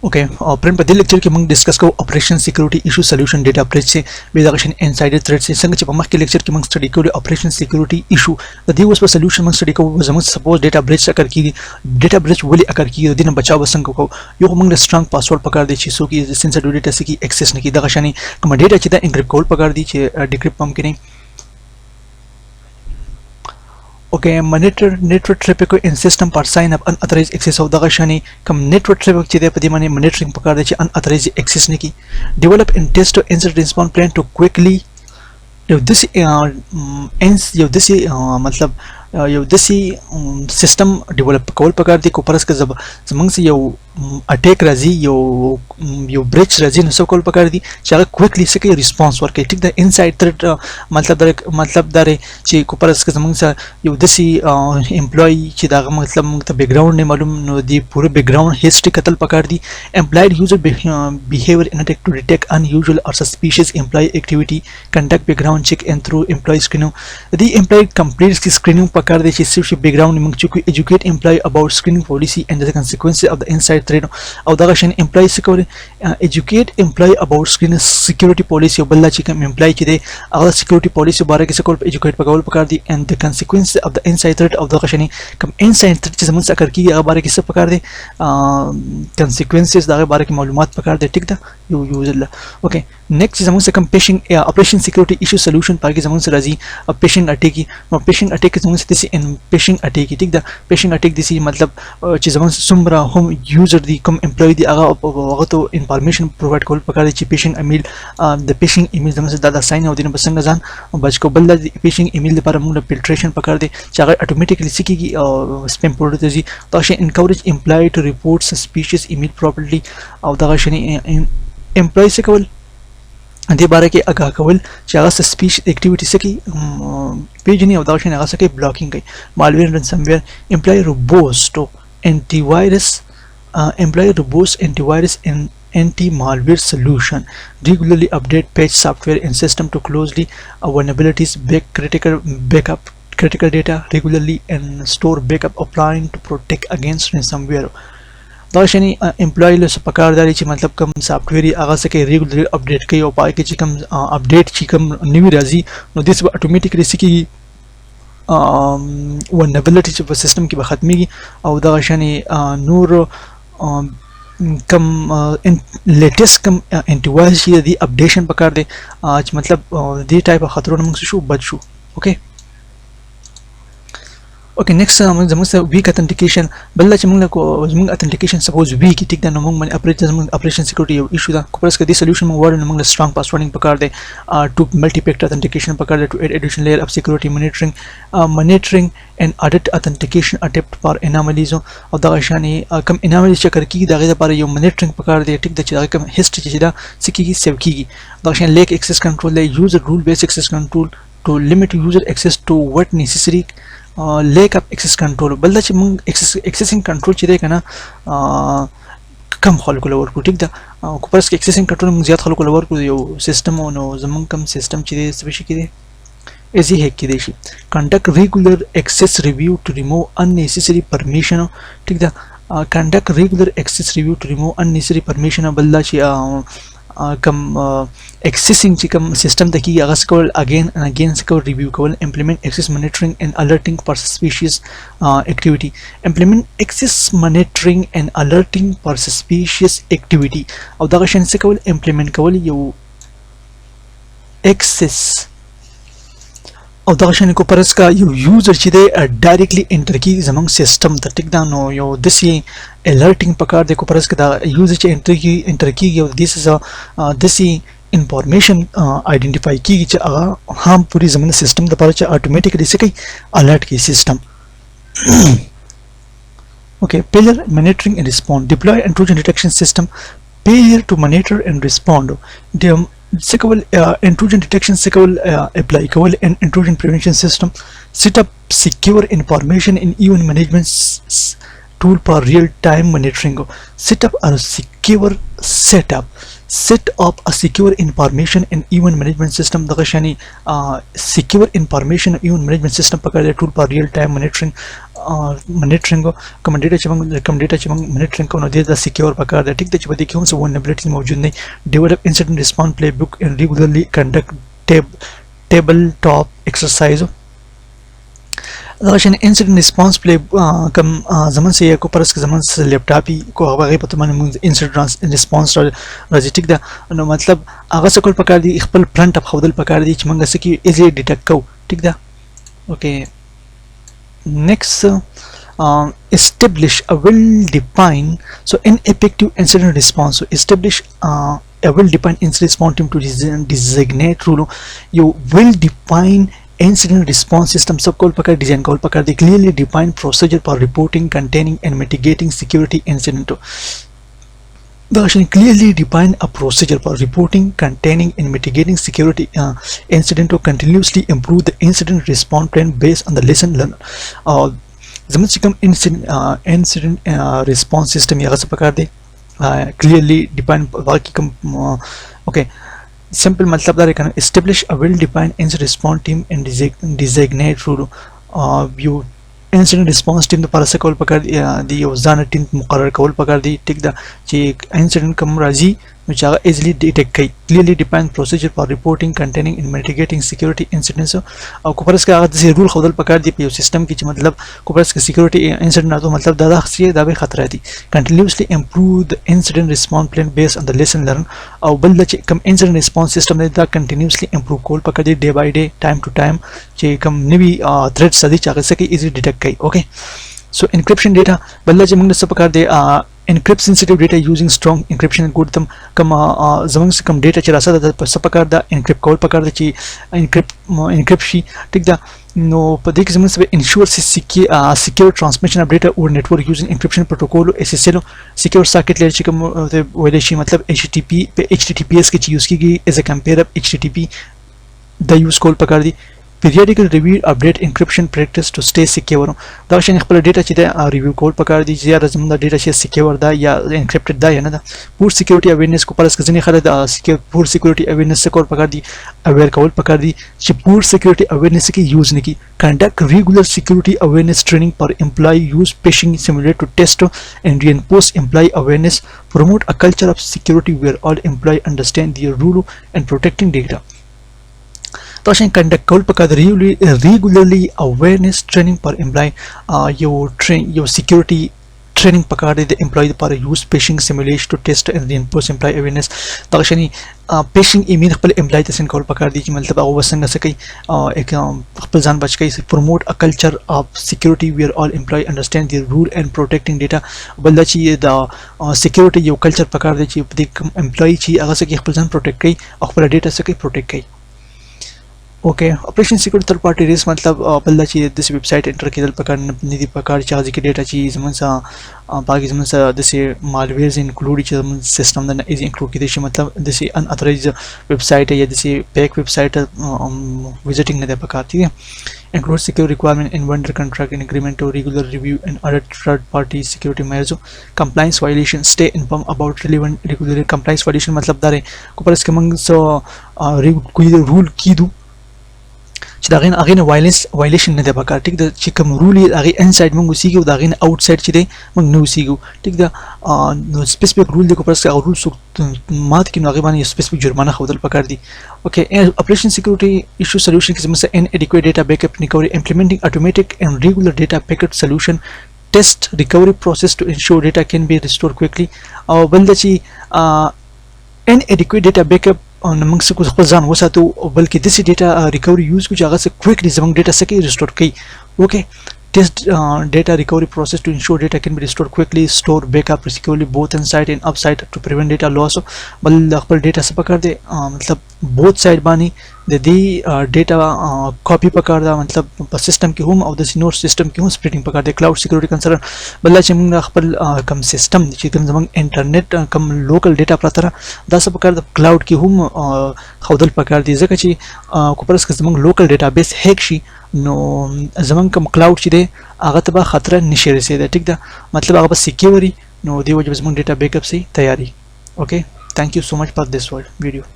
Okay, print په دې لیکچر کې موږ ډیسکس کوو اپریشن سکیورټي ایشو سولوشن ډیټا بریچ سے بیداغشن انسایډر تھریټ سے څنګه چې په مخکې لیکچر کې موږ سټډي کړو اپریشن سکیورټي ایشو د دې اوس په سولوشن موږ سټډي کوو زموږ سپوز ډیټا بریچ اکر کیږي ډیټا بریچ ولې اکر کیږي د دې نه بچاو څنګه کوو یو موږ د سترونګ پاسورډ پکار دی چې څوک یې سنسټیو ډیټا سکی ایکسس نه کیږي دغه شانی کوم ډیټا چې دا انکریپټ کول پکار دی چې ډیکریپټ پم کړي Okay, monitor network traffic in system per sign up unauthorized access of the shani come network traffic چې د په دې باندې monitoring پکار دی چې unauthorized access نه کی develop and test to incident response plan to quickly یو دسی مطلب یو دسی سیستم ډیولپ کول پکار دی کو پرس کې زمنګ سي یو اٹیک راځي یو بریچ راځي نو څه کول پکار دی چې هغه کویکلی سکه ریسپانس ورکړي ټیک د انسایډ تھریټ مطلب دا چې کو پرس کې زمنګ سره یو دسی امپلوي چې دا مطلب موږ ته بیک گراوند نه معلوم نو دی پوره بیک گراوند هیستوري کتل پکار دی امپلایډ یوزر behavior in attempt to detect unusual or suspicious employee activity conduct background check and through employee screening the employee completes screening پکار دی چې صرف بیک گراوند موږ چې educate employee about screening policy and the consequences of the inside threat او دغه شان امپلای سکیورټي educate employee about screening security policy او بل چې کوم امپلای چې دی هغه security policy باره کې سکول educate پکول پکار دی and the consequences of the inside threat او دغه شان کوم inside threat چې زموږ سره کیږي هغه باره کې څه پکار دی consequences دغه باره کې معلومات پکار دی ټیک ده یو یوزر اوکې next زموږ سره کوم پیشنګ operation security issue solution پاره کې زموږ سره راځي پیشنګ اٹیک نو پیشنګ اٹیک زموږ سره دي ان پیشنګ اٹیک ټیک ده پیشنګ اٹیک دي مطلب چې زموږ څومره هم یوزر دی کوم امپلوي دی هغه ته انفارمیشن پرووایډ کول پکار دی چې پیشنګ ایمیل د پیشنګ ایمیل زموږ سره دا ساين او دینه بسنګ ځان بچ کو بل د پیشنګ ایمیل لپاره موږ فلټریشن پکار دی چې هغه اتوماتیکلی سکیږي او سپیم پورټ ته ځي دا شي انکوریج امپلای ټو ریپورټ سسپیشس ایمیل پراپرلی او دا شي امپلای څه کول دې باره کې آگاه کول چې هغه سسپیش اکټیویټی سکی پیجنی او دا شي هغه سکی بلاکینګ کوي مالویر رنسمویر امپلای روبوسټو انټي وایرس employee robust antivirus and anti-malware solution regularly update patch software and system to closely vulnerabilities backup critical data regularly and store backup applying to protect against ransomware دا شنی امپلای له پکارداري چې مطلب کوم سافټویر هغه څه کې ریګولرلی اپډیټ کوي او پای کې چې کوم اپډیټ چې کوم نوی راځي نو دیس به اتوماتیکلی سکی vulnerability چې په سیستم کې به ختميږي او دا شنی نور کم لیټیسټ کم انټي وایرس چې دی اپډیشن پکار دی چې مطلب دې ټایپ خطرونه موږ شو بچ شو اوکې Okay, next زموږ سره weak authentication بل چې موږ زموږ authentication suppose weak ټیک ده نو موږ باندې operation security یو ایشو ده کوپرس کې دی solution موږ وړو موږ strong passwording پکار دی to multi-factor authentication پکار دی to add additional layer of security monitoring and audit authentication attempt for anomalies او دا شانې کم anomalies چې کار کیږي دغه لپاره یو monitoring پکار دی ټیک ده چې دا کم history چې دا سکیږي سیو کیږي دا شان lake access control دی user rule based access control to limit user access to what necessary lack of access control بل دا چې موږ accessing control چې دی کنه کم خلکو لور کو ټیک ده کوپرس کې accessing control موږ زیات خلکو لور کو یو سیستم او نو زمون کم سیستم چې دی څه شي کې دی ایزی هیک کې دی شي conduct regular access review to remove unnecessary permission ټیک ده conduct regular access review to remove unnecessary permission بل دا چې کم accessing چې کوم سیستم ته کې هغه سکول again and again سکول ریویو کول implement access monitoring and alerting for suspicious activity implement access monitoring and alerting for suspicious activity او دا شان سکول implement کول یو access او دا شان کو پرس کا یو یوزر چې دی ډایرکټلی انټر کی زمنګ سیستم ته ټیک دا نو یو دسی الرټینګ پکار دی کو پرس کا دا یوزر چې انټر کی یو دسی انفارمیشن آئیډینټیفای کیږي چې هغه هم پوری زمنګ سیستم د لپاره چې اتوماتیکلی سکی الرټ کی سیستم okay failure monitoring and respond deploy intrusion detection system failure to monitor and respond sequel intrusion detection sequel apply kowal and intrusion prevention system set up secure information in event management tool for real-time monitoring. Set up a secure setup. Set up a secure information and event management system. دغه شانی secure information and event management system پکار دی tool for real-time monitoring. کوم ډیټا چې موږ monitoring کوو نو د secure پکار دی. ټیک ده چې په دې کې هم څه vulnerabilities موجود نه. Develop incident response playbook and regularly conduct tabletop exercise. دغه شان انسیډنټ ریسپانس پلی کم زمون سه کو پرس زمون سه لپټاپي کو هغه په تمانه موږ انسیډنټ ریسپانس راځي. ټیک ده نو مطلب هغه څه کول پکار دي خپل پرنٹ اپ خودل پکار دي چې موږ سکی ایزی ډیټیکټ کو. ټیک ده اوکې next establish a well defined so ineffective incident response. So establish a well defined incident response team to designate rule you well defined incident response system सब कॉल पकड़ design call पकड़ दी. Clearly defined procedure for reporting, containing and mitigating security incident. Clearly define a procedure for reporting, containing and mitigating security incident to continuously improve the incident response plan based on the lesson learned. زمن سکم incident response system या सब पकड़ दे clearly define बाकी कम okay simple मतलब दारे करना. Establish a well defined incident response team and designate rule. You incident response team दोबारा से कॉल पकड़ दी योजना टीम मुकर्रर कॉल पकड़ दी. ठीक दा कि incident कम राजी which are easily detect कई. Clearly defined procedure for reporting, containing and mitigating security incidents. और कुपरस का आगे से रूल खुदल पकड़ दी पे सिस्टम की मतलब कुपरस के security incident ना तो मतलब दादा से दावे खतरा थी. Continuously improve the incident response plan based on the lesson learned. और बल्ला चे कम incident response system ने दा continuously improve कॉल पकड़ दी day by day, time to time. चे कम नवी threats सदी चाहे से कि easily detect कई. Okay. So encryption data बल्ला चे मंगने सब पकड़ दे encrypt sensitive data using strong encryption algorithm. कम जमन से कम data चला सकता है सब पकड़ दा encrypt कॉल पकड़ दे ची encrypt शी. ठीक दा नो पदेक जमन से ensure secure transmission of data over network using encryption protocol SSL secure socket layer ची कम वाले शी मतलब HTTP पे HTTPS की ची use की गई as a compare of HTTP दा use कॉल पकड़ दी. Periodical review update encryption practice to stay secure. دا شان خپل ډیټا چې دا ریویو کول پکار دي چې زیاده زموږ د ډیټا چې سکیور دا یا انکریپټډ دا یا نه دا. پور سکیورټي اویرنس کو پرس کزنی خلک دا پور سکیورټي اویرنس کول پکار دي اویر کول پکار دي چې پور سکیورټي اویرنس کې یوز نه کی. Conduct regular security awareness training for employee. Use phishing simulator to test and reinforce employee awareness. Promote a culture of security where all employees understand their role and protecting data. तो अशें conduct call पकड़ regularly awareness training per employee. your security training पकड़ दे employee पर use phishing simulation to test and reinforce employee awareness. तो अशें phishing email खपल employee तसन कॉल पकड़ दी कि मतलब वो वसन से कई एक खपल जान बच कई promote a culture of security where all employee understand their role and protecting data. बल्ला ची दा security यो culture पकड़ दे ची employee ची अगर से कि खपल जान protect कई और खपल data से कई protect कई. Okay operation security third party risk मतलब बल्ला ची दिस वेबसाइट एंटर किदल पकड़ निधि पकड़ चार्ज की डेटा ची जमन सा बाकी जमन सा दिस मालवेयर्स इंक्लूड जमन सिस्टम द इज इंक्लूड की दिस मतलब दिस अनऑथराइज्ड वेबसाइट है या दिस फेक वेबसाइट विजिटिंग ने पकड़. ठीक है. Include secure requirement in vendor contract in agreement और regular review and other third party security measures. Compliance violation stay inform about relevant regular compliance violation मतलब दारे को पर इसके मंग सो कोई रूल की दो چې دا غین اغه وایلیشن نه دی پکار. ټیک دا چې کوم رول یې اغه انساید مونږ وسیګو دا غین آوټساید چې دی مونږ نو وسیګو. ټیک دا نو سپیسیفیک رول دی کو پرس هغه رول سو مات کې نو هغه باندې سپیسیفیک جرمانه خودل پکار دی. اوکې اپریشن سکیورټي ایشو سولوشن کې زموږ ان اډیکویټ ډیټا بیک اپ ریکوری امپلیمنټینګ اتوماتیک اینڈ ریګولر ډیټا پیکټ سولوشن test recovery process to ensure data can be restored quickly. او بل د چې inadequate data backup موږ څه خپل ځان وساتو بلکې د سي ډیټا ریکوري یوز کو چې هغه څه کویکلی زموږ ډیټا سکه ریسټور کړي. اوکې test data recovery process to ensure data can be restored quickly. Store backup securely both inside and upside to prevent data loss. बल خپل ډیټا څه پکړ دي मतलब both side باندې د دې ډیټا کاپی پکار دا مطلب په سیستم کې هم او د نور سیستم کې هم سپریډینګ پکار دی کلاود سکیورټي کنسرن بل چې موږ خپل کم سیستم چې کوم زمونږ انټرنیټ کم لوکل ډیټا پراته دا څه پکار د کلاود کې هم خودل پکار دی ځکه چې کوپرس کې زمونږ لوکل ډیټا بیس هیک شي نو زمونږ کم کلاود چې دی هغه ته به خطر نشي رسیدای ټیک ده مطلب هغه به سکیوري نو دی وجه زمونږ ډیټا بیک اپ سي تیاری اوکے thank you so much for this video